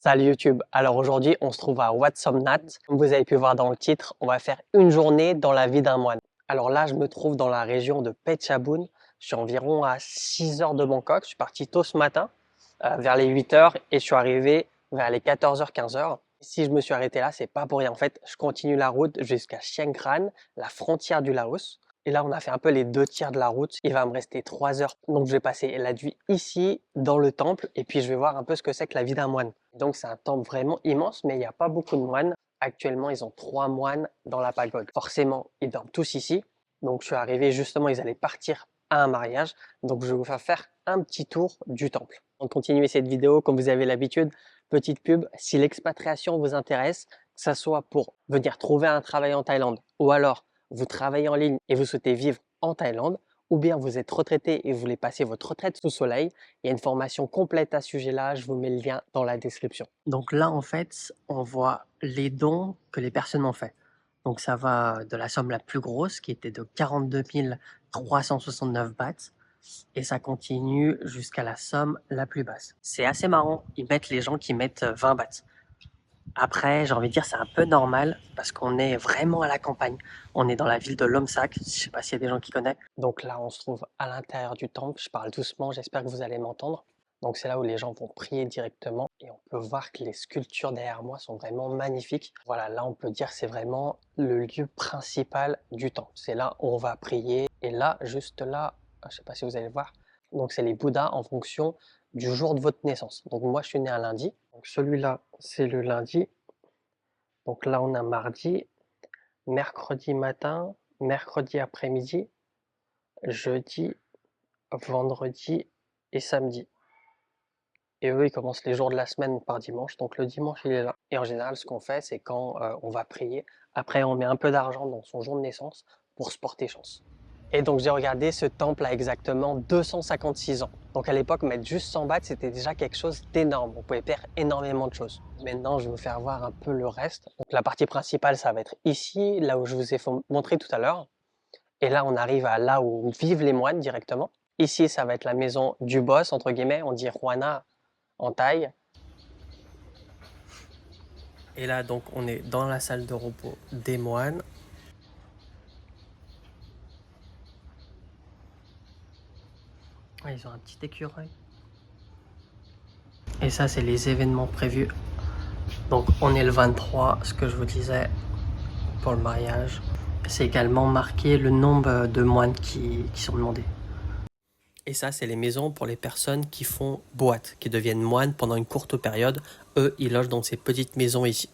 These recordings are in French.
Salut YouTube, alors aujourd'hui on se trouve à Wat Somnat. Comme vous avez pu voir dans le titre, on va faire une journée dans la vie d'un moine. Alors là je me trouve dans la région de Phetchabun, je suis environ à 6 heures de Bangkok, je suis parti tôt ce matin, vers les 8 heures et je suis arrivé vers les 14 h 15 heures. Si je me suis arrêté là, c'est pas pour rien, en fait je continue la route jusqu'à Chiang Ran, la frontière du Laos. Et là, on a fait un peu les 2 tiers de la route. Il va me rester 3 heures. Donc, je vais passer la nuit ici, dans le temple, et puis je vais voir un peu ce que c'est que la vie d'un moine. Donc, c'est un temple vraiment immense, mais il n'y a pas beaucoup de moines. Actuellement, ils ont 3 moines dans la pagode. Forcément, ils dorment tous ici. Donc, je suis arrivé justement, ils allaient partir à un mariage. Donc, je vais vous faire un petit tour du temple. On continue cette vidéo, comme vous avez l'habitude, petite pub. Si l'expatriation vous intéresse, que ça soit pour venir trouver un travail en Thaïlande, ou alors vous travaillez en ligne et vous souhaitez vivre en Thaïlande, ou bien vous êtes retraité et vous voulez passer votre retraite sous soleil, il y a une formation complète à ce sujet-là, je vous mets le lien dans la description. Donc là, en fait, on voit les dons que les personnes ont fait. Donc ça va de la somme la plus grosse, qui était de 42 369 bahts, et ça continue jusqu'à la somme la plus basse. C'est assez marrant, ils mettent les gens qui mettent 20 bahts. Après, j'ai envie de dire, c'est un peu normal parce qu'on est vraiment à la campagne. On est dans la ville de Lomsak, je sais pas s'il y a des gens qui connaissent. Donc là, on se trouve à l'intérieur du temple. Je parle doucement, j'espère que vous allez m'entendre. Donc c'est là où les gens vont prier directement et on peut voir que les sculptures derrière moi sont vraiment magnifiques. Voilà, là on peut dire c'est vraiment le lieu principal du temple. C'est là où on va prier et là, juste là, je sais pas si vous allez voir, donc c'est les Bouddhas en fonction du jour de votre naissance. Donc moi je suis né un lundi, donc celui-là c'est le lundi. Donc là on a mardi, mercredi matin, mercredi après-midi, jeudi, vendredi et samedi. Et eux, ils commencent les jours de la semaine par dimanche, donc le dimanche, il est là. Et en général, ce qu'on fait, c'est quand on va prier, après on met un peu d'argent dans son jour de naissance pour se porter chance. Et donc j'ai regardé, ce temple a exactement 256 ans. Donc à l'époque, mettre juste 100 bahts, c'était déjà quelque chose d'énorme. On pouvait faire énormément de choses. Maintenant, je vais vous faire voir un peu le reste. Donc la partie principale, ça va être ici, là où je vous ai montré tout à l'heure. Et là, on arrive à là où vivent les moines directement. Ici, ça va être la maison du boss, entre guillemets. On dit Ruana en thaï. Et là, donc, on est dans la salle de repos des moines. Ah, ils ont un petit écureuil. Et ça, c'est les événements prévus. Donc, on est le 23, ce que je vous disais, pour le mariage. C'est également marqué le nombre de moines qui sont demandés. Et ça, c'est les maisons pour les personnes qui font boîte, qui deviennent moines pendant une courte période. Eux, ils logent dans ces petites maisons ici.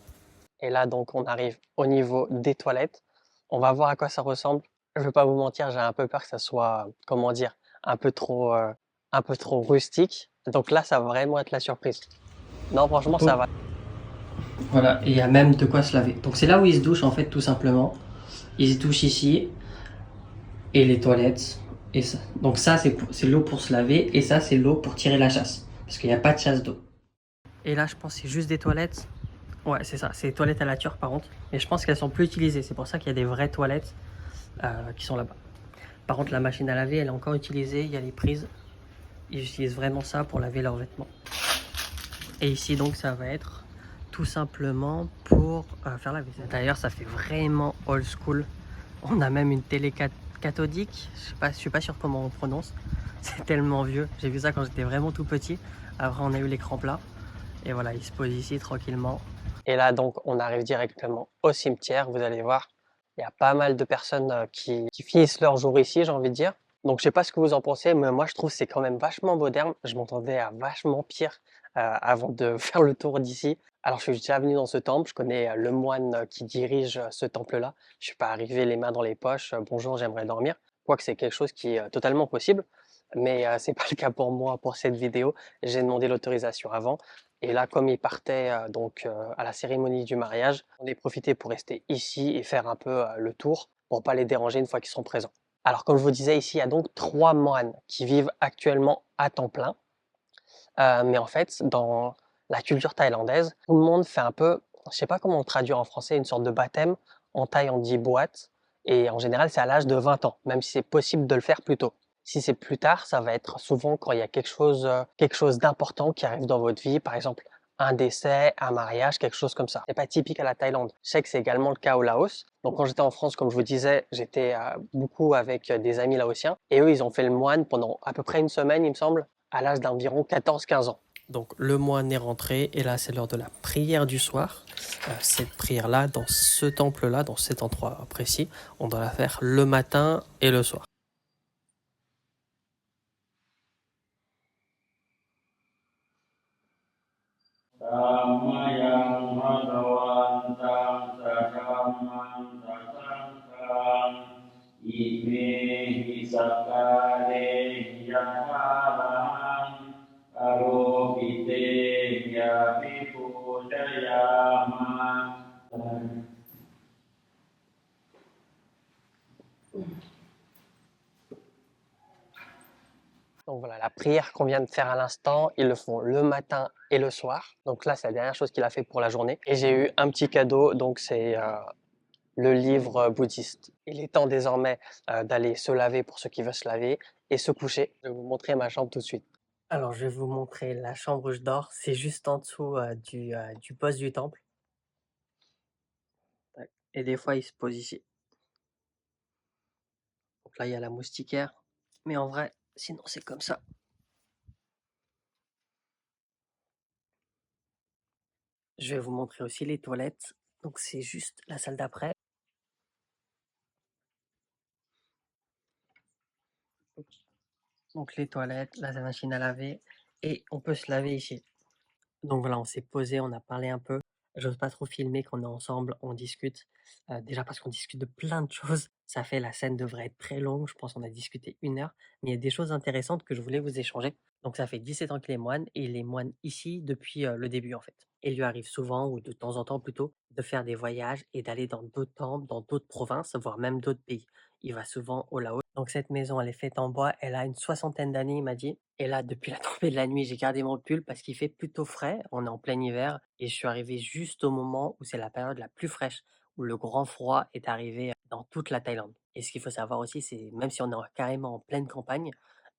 Et là, donc, on arrive au niveau des toilettes. On va voir à quoi ça ressemble. Je ne vais pas vous mentir, j'ai un peu peur que ça soit, comment dire, un peu trop rustique. Donc là, ça va vraiment être la surprise. Non, franchement, ça va. Voilà, et il y a même de quoi se laver. Donc c'est là où ils se douchent, en fait, tout simplement. Ils se douchent ici, et les toilettes. Et ça. Donc ça, c'est l'eau pour se laver, et ça, c'est l'eau pour tirer la chasse. Parce qu'il n'y a pas de chasse d'eau. Et là, je pense que c'est juste des toilettes. Ouais, c'est ça, c'est les toilettes à la turque par contre. Et je pense qu'elles sont plus utilisées, c'est pour ça qu'il y a des vraies toilettes qui sont là-bas. Par contre, la machine à laver, elle est encore utilisée, il y a les prises. Ils utilisent vraiment ça pour laver leurs vêtements. Et ici, donc, ça va être tout simplement pour faire la vaisselle. D'ailleurs, ça fait vraiment old school. On a même une télé cathodique, je suis pas sûr comment on prononce. C'est tellement vieux, j'ai vu ça quand j'étais vraiment tout petit. Après, on a eu l'écran plat. Et voilà, il se pose ici tranquillement. Et là, donc, on arrive directement au cimetière. Vous allez voir, il y a pas mal de personnes qui finissent leur jour ici, j'ai envie de dire. Donc, je sais pas ce que vous en pensez, mais moi, je trouve que c'est quand même vachement moderne. Je m'entendais à vachement pire avant de faire le tour d'ici. Alors, je suis déjà venu dans ce temple. Je connais le moine qui dirige ce temple-là. Je suis pas arrivé les mains dans les poches. Bonjour, j'aimerais dormir. Quoique c'est quelque chose qui est totalement possible. Mais c'est pas le cas pour moi pour cette vidéo. J'ai demandé l'autorisation avant. Et là, comme ils partaient à la cérémonie du mariage, on est profité pour rester ici et faire un peu le tour pour pas les déranger une fois qu'ils sont présents. Alors, comme je vous disais, ici, il y a donc 3 moines qui vivent actuellement à temps plein. Mais en fait, dans la culture thaïlandaise, tout le monde fait un peu, je sais pas comment on traduit en français, une sorte de baptême. En thaï, on dit boîte. Et en général, c'est à l'âge de 20 ans, même si c'est possible de le faire plus tôt. Si c'est plus tard, ça va être souvent quand il y a quelque chose d'important qui arrive dans votre vie, par exemple un décès, un mariage, quelque chose comme ça. C'est pas typique à la Thaïlande. Je sais que c'est également le cas au Laos. Donc quand j'étais en France, comme je vous disais, j'étais beaucoup avec des amis laotiens et eux, ils ont fait le moine pendant à peu près une semaine, il me semble, à l'âge d'environ 14-15 ans. Donc le moine est rentré et là c'est l'heure de la prière du soir. Cette prière-là, dans ce temple-là, dans cet endroit précis, on doit la faire le matin et le soir. Donc voilà, la prière qu'on vient de faire à l'instant, ils le font le matin et le soir. Donc là, c'est la dernière chose qu'il a fait pour la journée. Et j'ai eu un petit cadeau, donc c'est le livre bouddhiste. Il est temps désormais d'aller se laver pour ceux qui veulent se laver et se coucher. Je vais vous montrer ma chambre tout de suite. Alors, je vais vous montrer la chambre où je dors. C'est juste en dessous du poste du temple. Et des fois, il se pose ici. Donc là, il y a la moustiquaire. Mais en vrai, sinon, c'est comme ça. Je vais vous montrer aussi les toilettes. Donc, c'est juste la salle d'après. Donc, les toilettes, la machine à laver. Et on peut se laver ici. Donc voilà, on s'est posé, on a parlé un peu. J'ose pas trop filmer qu'on est ensemble, on discute. Déjà parce qu'on discute de plein de choses. Ça fait la scène devrait être très longue. Je pense qu'on a discuté 1 heure. Mais il y a des choses intéressantes que je voulais vous échanger. Donc ça fait 17 ans qu'il est moine et il est moine ici depuis le début en fait. Et il lui arrive souvent, ou de temps en temps plutôt, de faire des voyages et d'aller dans d'autres temples, dans d'autres provinces, voire même d'autres pays. Il va souvent au Laos. Donc cette maison, elle est faite en bois. Elle a une soixantaine d'années, il m'a dit. Et là, depuis la tombée de la nuit, j'ai gardé mon pull parce qu'il fait plutôt frais. On est en plein hiver et je suis arrivé juste au moment où c'est la période la plus fraîche, où le grand froid est arrivé dans toute la Thaïlande. Et ce qu'il faut savoir aussi, c'est même si on est carrément en pleine campagne,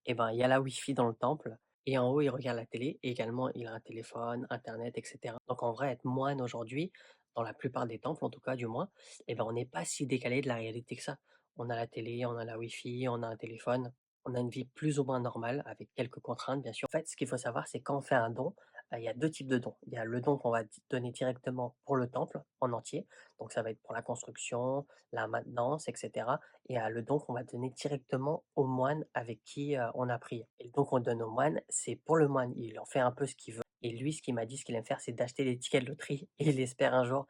eh ben, il y a la Wi-Fi dans le temple. Et en haut, il regarde la télé. Et également, il a un téléphone, Internet, etc. Donc en vrai, être moine aujourd'hui, dans la plupart des temples, en tout cas du moins, eh ben, on n'est pas si décalé de la réalité que ça. On a la télé, on a la Wi-Fi, on a un téléphone. On a une vie plus ou moins normale, avec quelques contraintes, bien sûr. En fait, ce qu'il faut savoir, c'est quand on fait un don, il y a 2 types de dons. Il y a le don qu'on va donner directement pour le temple en entier, donc ça va être pour la construction, la maintenance, et cetera. Et il y a le don qu'on va donner directement au moine avec qui on a prié. Et le don qu'on donne au moine, c'est pour le moine. Il en fait un peu ce qu'il veut. Et lui, ce qu'il m'a dit, ce qu'il aime faire, c'est d'acheter des tickets de loterie et il espère un jour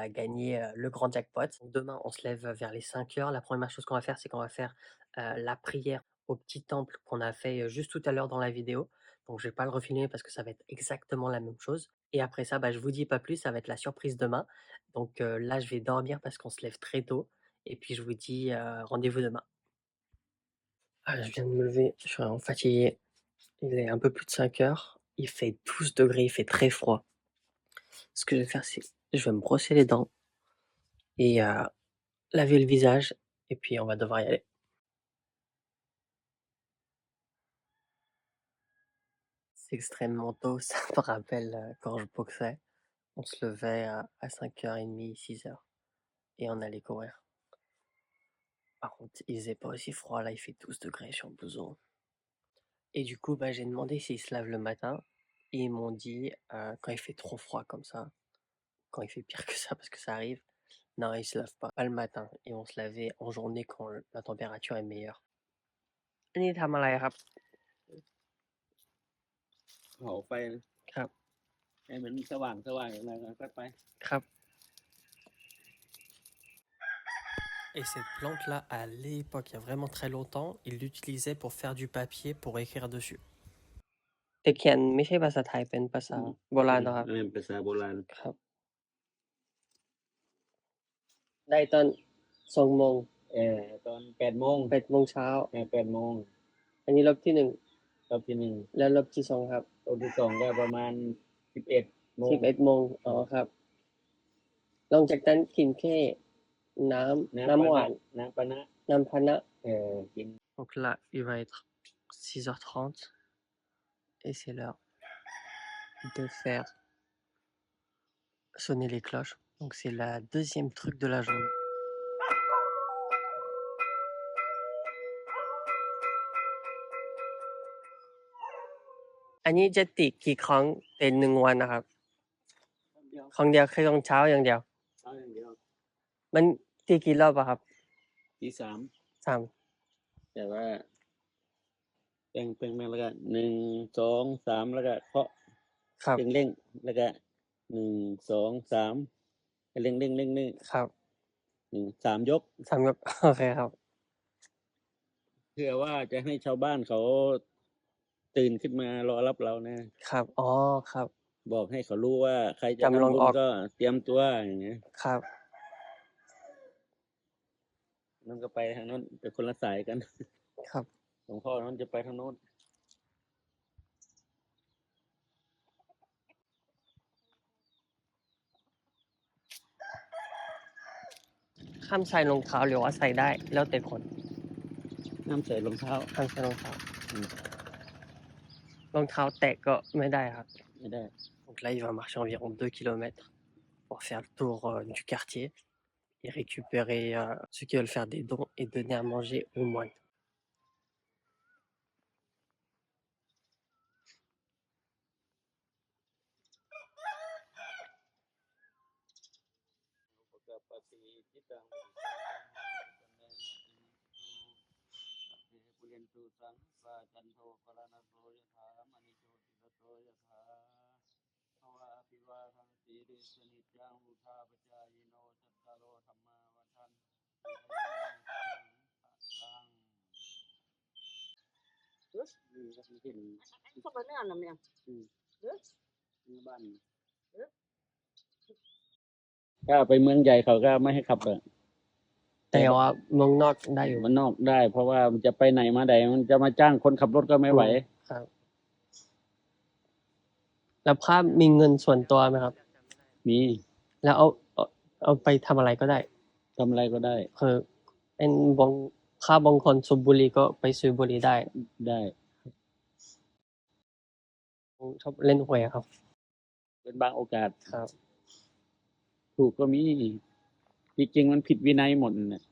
gagner le grand jackpot. Donc demain, on se lève vers les 5 heures. La première chose qu'on va faire, c'est qu'on va faire la prière au petit temple qu'on a fait juste tout à l'heure dans la vidéo. Donc je vais pas le refilmer parce que ça va être exactement la même chose. Et après ça, bah, je vous dis pas plus, ça va être la surprise demain. Donc là, je vais dormir parce qu'on se lève très tôt. Et puis je vous dis rendez-vous demain. Ah, je viens de me lever, je suis vraiment fatigué. Il est un peu plus de 5 heures. Il fait 12 degrés, il fait très froid. Ce que je vais faire, c'est je vais me brosser les dents et laver le visage. Et puis on va devoir y aller. C'est extrêmement tôt, ça me rappelle quand je boxais. On se levait à 5h30, 6 heures et on allait courir. Par contre, il faisait pas aussi froid, là il fait 12 degrés sur le blouson. Et du coup, bah, j'ai demandé s'ils se lavent le matin et ils m'ont dit quand il fait trop froid comme ça, quand il fait pire que ça parce que ça arrive, non, ils se lavent pas le matin et on se lavait en journée quand la température est meilleure. อันนี้ทำอะไรครับเผาไฟครับให้มันสว่างสว่างอย่างไรก็ไป ครับ Et cette plante-là, à l'époque, il y a vraiment très longtemps, ils l'utilisaient pour faire du papier pour écrire dessus. แต่เขียนไม่ใช่ภาษาไทยเป็นภาษาโบราณนะครับ เป็นภาษาโบราณครับได้ตอน2 โมงตอน8 โมง8 โมงเช้า8 โมงอันนี้รอบที่1รอบที่1แล้วรอบที่2ครับรอบที่2ก็ประมาณ11 โมง11 โมงอ๋อครับหลังจากนั้นกินแค่น้ำหวานน้ำปะนะ น้ำพะนะกิน Donc là, il va être 6h30 et c'est l'heure de faire sonner les cloches. Donc c'est la deuxième truc de la journée.อันนี้จะติดกี่ครั้งเป็นหนึ่งวันนะครับ เดียว ครั้งเดียวแค่ตอนเช้าอย่างเดียว เช้าอย่างเดียว มันตีกี่รอบอะครับ ตีสาม สาม แต่ว่าแป้งแล้วก็หนึ่งสองสามแล้วก็เคาะ ครับ เร่งแล้วก็หนึ่งสองสามเร่ง ครับ สามยก สามยก โอเคครับ เพื่อว่าจะให้ชาวบ้านเขาตื่นขึ้นมารอรับเรานะ ครับ อ๋อ ครับ บอกให้เขารู้ว่าใครจะ กำลัง ทำบุญ ออก ก็เตรียมตัวอย่างเงี้ย ครับ นั่นก็ไปทางโน้นแต่คนละสายกัน ครับ หลวงพ่อนั้นจะไปทางโน้น ห้ามใส่รองเท้าหรือว่าใส่ได้แล้วแต่คน ห้ามใส่รองเท้า ห้ามใส่รองเท้า อืม รองเท้าแตะก็ไม่ได้ครับ ไม่ได้ Donc là, il va marcher environ 2 kilomètres pour faire le tour du quartier et récupérer ceux qui veulent faire des dons et donner à manger aux moines. ปฏิจิตังปุเรนตุสังปาจันโทปรณโสยถามณิโชติโสยถาภวะอภิวาทางสีริสนิจังอุทาปจายโนจัตตารโอธรรมาวัฏันลังก็เห็น Không có nữa là mẹ. บ้านถ้าไปเมืองใหญ่เขาก็ไม่ให้ขับอะ แต่ว่าเมืองนอกได้อยู่ มันนอกได้ เพราะว่ามันจะไปไหนมาไหนมันจะมาจ้างคนขับรถก็ไม่ไหว ครับ แล้วพระมีเงินส่วนตัวไหมครับ มี แล้วเอาไปทำอะไรก็ได้ ทำอะไรก็ได้ คือเป็นพระบางคนสูบบุหรี่ก็ไปซื้อบุหรี่ได้ ได้ ชอบเล่นหวยครับ เป็นบางโอกาส ครับ ถูกก็มีจริงๆมันผิดวินัยหมดน่ะ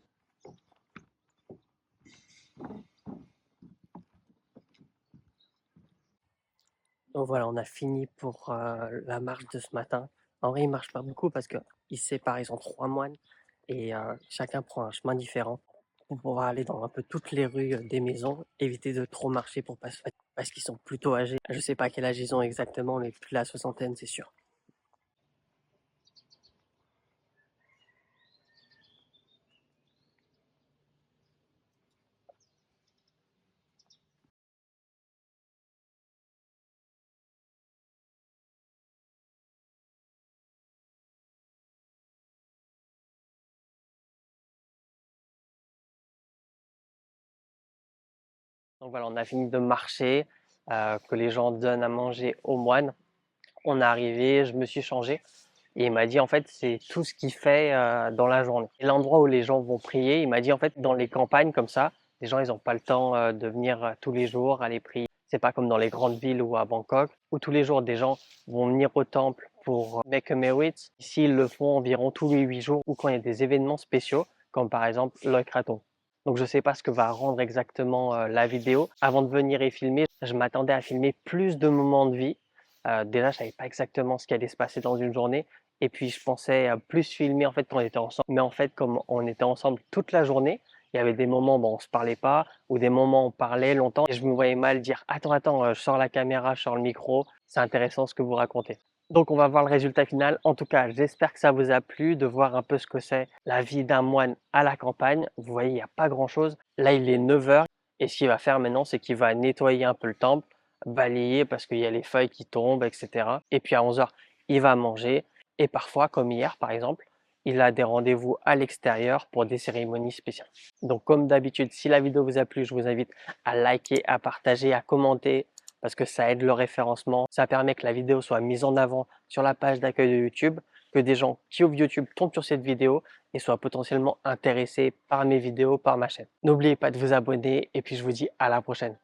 Donc voilà, on a fini pour la marche de ce matin. En vrai, ils marchent pas beaucoup parce qu'ils se séparent, ils sont 3 moines et chacun prend un chemin différent pour pouvoir aller dans un peu toutes les rues des maisons, éviter de trop marcher pour pas se fatiguer parce qu'ils sont plutôt âgés. Je sais pas quel âge ils ont exactement, mais plus la soixantaine, c'est sûr. Donc voilà, on a fini de marcher, que les gens donnent à manger aux moines. On est arrivé, je me suis changé et il m'a dit en fait c'est tout ce qu'il fait dans la journée. Et l'endroit où les gens vont prier, il m'a dit en fait dans les campagnes comme ça, les gens ils n'ont pas le temps de venir tous les jours aller prier. C'est pas comme dans les grandes villes ou à Bangkok où tous les jours des gens vont venir au temple pour make a merit. Ici ils le font environ tous les 8 jours ou quand il y a des événements spéciaux comme par exemple Loy Krathong. Donc je sais pas ce que va rendre exactement la vidéo. Avant de venir et filmer, je m'attendais à filmer plus de moments de vie. Déjà, je savais pas exactement ce qui allait se passer dans une journée. Et puis, je pensais plus filmer en fait quand on était ensemble. Mais en fait, comme on était ensemble toute la journée, il y avait des moments où on se parlait pas, ou des moments où on parlait longtemps. Et je me voyais mal dire attends, je sors la caméra, je sors le micro. C'est intéressant ce que vous racontez. Donc, on va voir le résultat final. En tout cas, j'espère que ça vous a plu de voir un peu ce que c'est la vie d'un moine à la campagne. Vous voyez, il n'y a pas grand-chose. Là, il est 9 h. Et ce qu'il va faire maintenant, c'est qu'il va nettoyer un peu le temple, balayer parce qu'il y a les feuilles qui tombent, etc. Et puis à 11 h, il va manger. Et parfois, comme hier par exemple, il a des rendez-vous à l'extérieur pour des cérémonies spéciales. Donc comme d'habitude, si la vidéo vous a plu, je vous invite à liker, à partager, à commenter parce que ça aide le référencement. Ça permet que la vidéo soit mise en avant sur la page d'accueil de YouTube, que des gens qui ouvrent YouTube tombent sur cette vidéo et soient potentiellement intéressés par mes vidéos, par ma chaîne. N'oubliez pas de vous abonner et puis je vous dis à la prochaine.